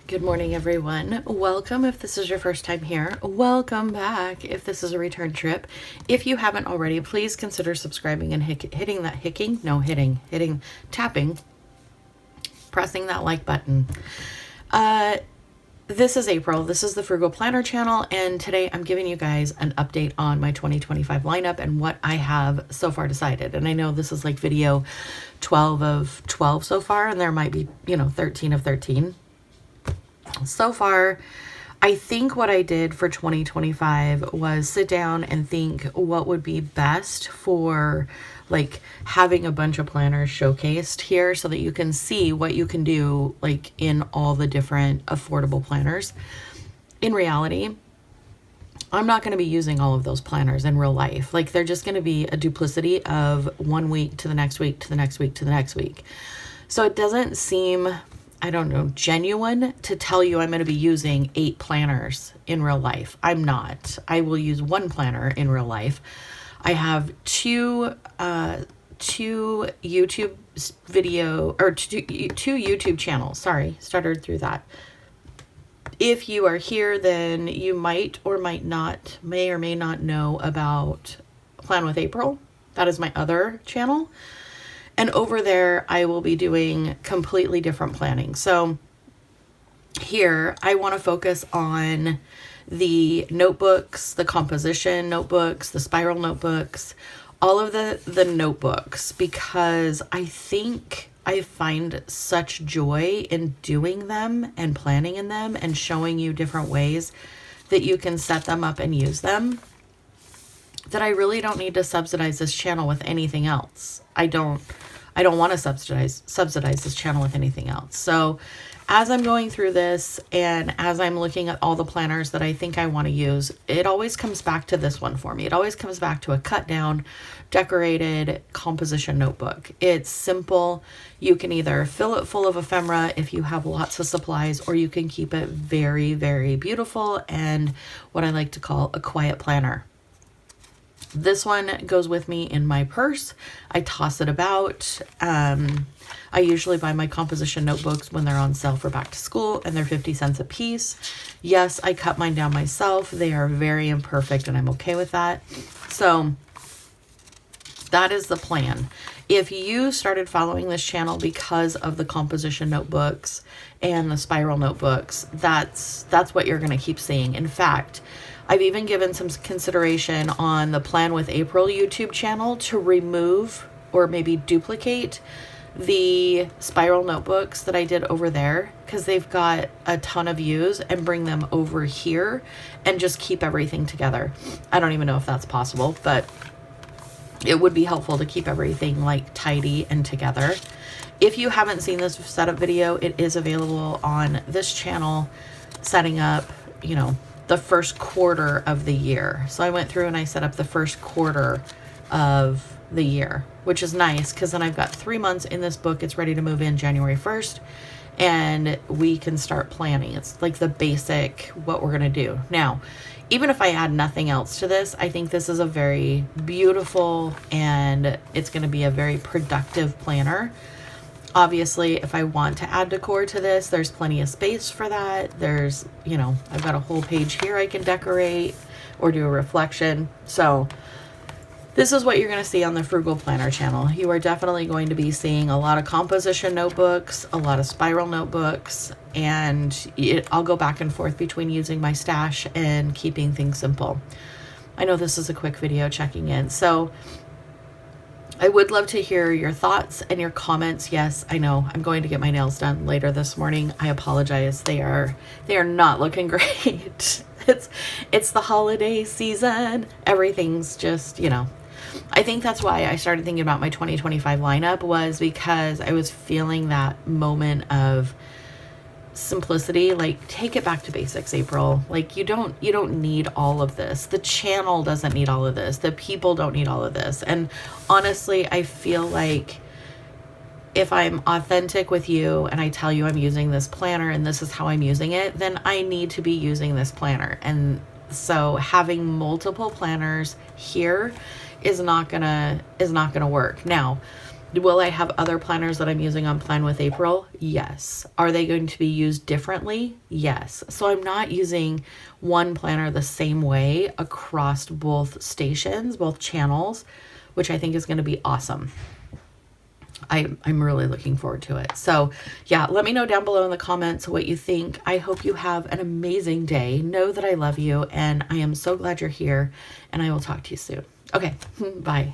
Good morning, everyone. Welcome if this is your first time here. Welcome back if this is a return trip. If you haven't already, please consider subscribing and tapping, pressing that like button. This is April. This is the Frugal Planner channel, and today I'm giving you guys an update on my 2025 lineup and what I have so far decided. And I know this is like video 12 of 12 so far, and there might be, 13 of 13. So far, I think what I did for 2025 was sit down and think what would be best for like having a bunch of planners showcased here so that you can see what you can do like in all the different affordable planners. In reality, I'm not going to be using all of those planners in real life. Like they're just going to be a duplicity of 1 week to the next week to the next week to the next week. So it doesn't seem, genuine to tell you I'm going to be using 8 planners in real life. I'm not. I will use 1 planner in real life. I have two YouTube two YouTube channels. Sorry, stuttered through that. If you are here, then you may or may not know about Plan with April. That is my other channel. And over there, I will be doing completely different planning. So here, I want to focus on the notebooks, the composition notebooks, the spiral notebooks, all of the notebooks, because I think I find such joy in doing them and planning in them and showing you different ways that you can set them up and use them, that I really don't need to subsidize this channel with anything else. I don't want to subsidize this channel with anything else. So as I'm going through this and as I'm looking at all the planners that I think I want to use, it always comes back to this one for me. It always comes back to a cut down, decorated composition notebook. It's simple. You can either fill it full of ephemera if you have lots of supplies, or you can keep it very, very beautiful and what I like to call a quiet planner. This one goes with me in my purse. I toss it about. I usually buy my composition notebooks when they're on sale for back to school, and they're 50 cents a piece. Yes, I cut mine down myself. They are very imperfect, and I'm okay with that. So that is the plan. If you started following this channel because of the composition notebooks and the spiral notebooks, that's what you're going to keep seeing. In fact, I've even given some consideration on the Plan with April YouTube channel to remove or maybe duplicate the spiral notebooks that I did over there, because they've got a ton of views, and bring them over here and just keep everything together. I don't even know if that's possible, but it would be helpful to keep everything like tidy and together. If you haven't seen this setup video, it is available on this channel, setting up, the first quarter of the year. So I went through and I set up the first quarter of the year, which is nice because then I've got 3 months in this book. It's ready to move in January 1st, and we can start planning. It's like the basic what we're going to do. Now, even if I add nothing else to this, I think this is a very beautiful and it's going to be a very productive planner. Obviously, if I want to add decor to this, there's plenty of space for that. There's, I've got a whole page here I can decorate or do a reflection. So this is what you're going to see on the Frugal Planner channel. You are definitely going to be seeing a lot of composition notebooks, a lot of spiral notebooks, and I'll go back and forth between using my stash and keeping things simple. I know this is a quick video checking in, so I would love to hear your thoughts and your comments. Yes, I know I'm going to get my nails done later this morning. I apologize. They are not looking great. It's the holiday season. Everything's just, I think that's why I started thinking about my 2025 lineup, was because I was feeling that moment of simplicity. Like, take it back to basics, April. Like, you don't need all of this. The channel doesn't need all of this. The people don't need all of this. And honestly, I feel like if I'm authentic with you and I tell you I'm using this planner and this is how I'm using it, then I need to be using this planner. And so having multiple planners here is not gonna work. Now, Will I have other planners that I'm using on Plan with April? Yes. Are they going to be used differently? Yes. So I'm not using one planner the same way across both stations, both channels, which I think is going to be awesome. I'm really looking forward to it. So yeah, let me know down below in the comments what you think. I hope you have an amazing day. Know that I love you and I am so glad you're here, and I will talk to you soon. Okay, bye.